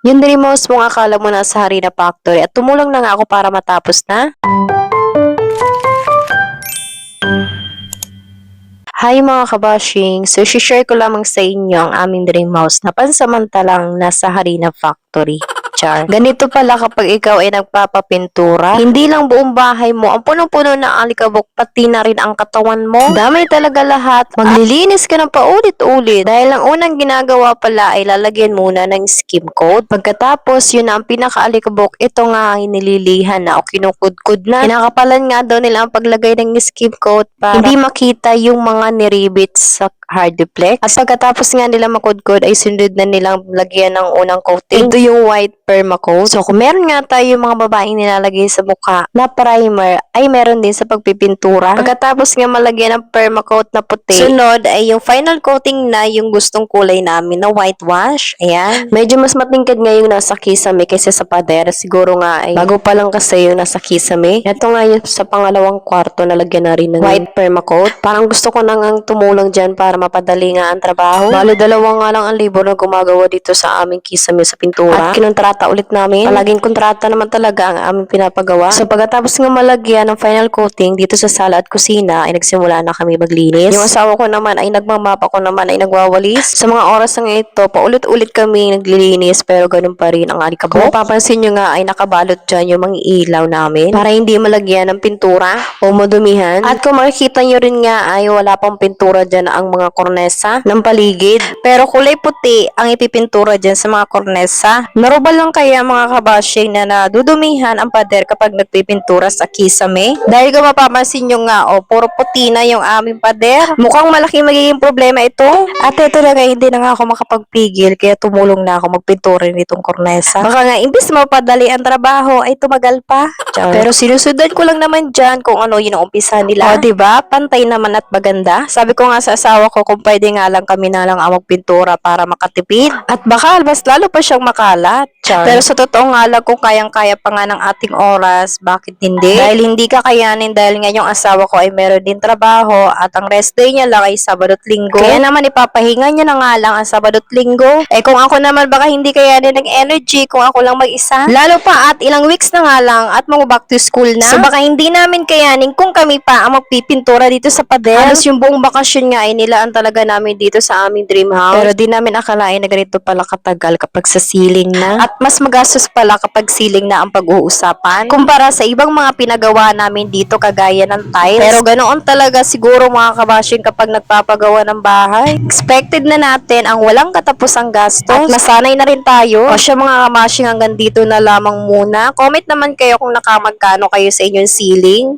Yung Dreamhouse mong akala mo nasa Harina Factory at tumulong na nga ako para matapos na. Hi mga kabashing! So, share ko lamang sa inyo ang aming Dreamhouse na pansamantalang nasa Harina Factory. Char. Ganito pala kapag ikaw ay nagpapapintura. Hindi lang buong bahay mo ang punong-puno ng alikabok, pati na rin ang katawan mo. Damay talaga lahat. Maglilinis ka ng paulit-ulit. Dahil ang unang ginagawa pala ay lalagyan muna ng skim coat. Pagkatapos, yun na ang pinakaalikabok. Ito nga ay nililihan na o kinukudkud na. Kinakapalan nga daw nila ang paglagay ng skim coat para hindi makita yung mga niribits sa hardiplex. At pagkatapos nga nila makudkod ay sunod na nilang lagyan ng unang coating. Ito yung white permacoat. So kung meron nga tayo mga babaeng nilalagay sa mukha na primer, ay meron din sa pagpipintura. Pagkatapos nga malagyan ng permacoat na puti, sunod ay yung final coating na yung gustong kulay namin na whitewash. Ayan. Medyo mas matingkad nga yung nasa kisame kaysa sa pader. Siguro nga ay bago pa lang kasi yung nasa kisame. Ito nga yung sa pangalawang kwarto na lagyan na rin ng white permacoat. Parang gusto ko nang tumulong dyan para mapadali nga ang trabaho. Bale, dalawa nga lang ang libro na gumagawa dito sa aming kisame sa pintura. At kinontrata ulit namin. Palaging kontrata naman talaga ang aming pinapagawa. So pagkatapos nga malagyan ng final coating dito sa sala at kusina, ay nagsimula na kami maglinis. Yung asawa ko naman ay nagmamapa, ko naman ay nagwawalis. Sa mga oras nga ito, paulit-ulit kami naglilinis pero ganun pa rin ang alikabok. Kung mapapansin nyo nga ay nakabalot dyan yung mga ilaw namin para hindi malagyan ng pintura o madumihan. At kung makikita nyo rin nga ay wala pang pintura dyan ang mga kornesa ng paligid. Pero kulay puti ang ipipintura dyan sa mga kornesa. Normal lang kaya mga kabashing na nadudumihan ang pader kapag nagpipintura sa kisame? Dahil kung mapapansin nyo nga, puro puti na yung aming pader. Mukhang malaki magiging problema ito. At ito na nga, hindi na nga ako makapagpigil kaya tumulong na ako magpintura nitong kornesa. Baka nga, imbis mapadali ang trabaho, ay tumagal pa. Pero sinusundan ko lang naman dyan kung ano yun ang umpisa nila. O, diba? Pantay naman at maganda. Sabi ko nga sa asawa ko kung pwede nga lang kami na lang ang magpintura para makatipid. At baka mas lalo pa siyang makalat. Pero sa totoo nga lang kung kayang-kaya pa nga ng ating oras, bakit hindi? Dahil hindi kakayanin dahil nga yung asawa ko ay meron din trabaho at ang rest day niya lang ay Sabado at Linggo. Kaya naman ipapahinga niya na nga lang ang Sabado at Linggo. Kung ako naman baka hindi kayanin ng energy kung ako lang mag-isa. Lalo pa at ilang weeks na nga lang at back to school na. So baka hindi namin kayanin kung kami pa ang magpipintura dito sa pader. Halos yung buong bakasyon nga ay nilaan talaga namin dito sa aming dream house. Pero di namin akalain na ganito pala katagal kapag sa ceiling na. At mas magastos pala kapag ceiling na ang pag-uusapan kumpara sa ibang mga pinagawa namin dito kagaya ng tiles. Pero ganoon talaga siguro mga kabashing kapag nagpapagawa ng bahay. Expected na natin ang walang katapusang gastos. At nasanay na rin tayo. O siya mga kabashing, hanggang dito na lamang muna. Comment naman kayo kung nakamagkano kayo sa inyong ceiling.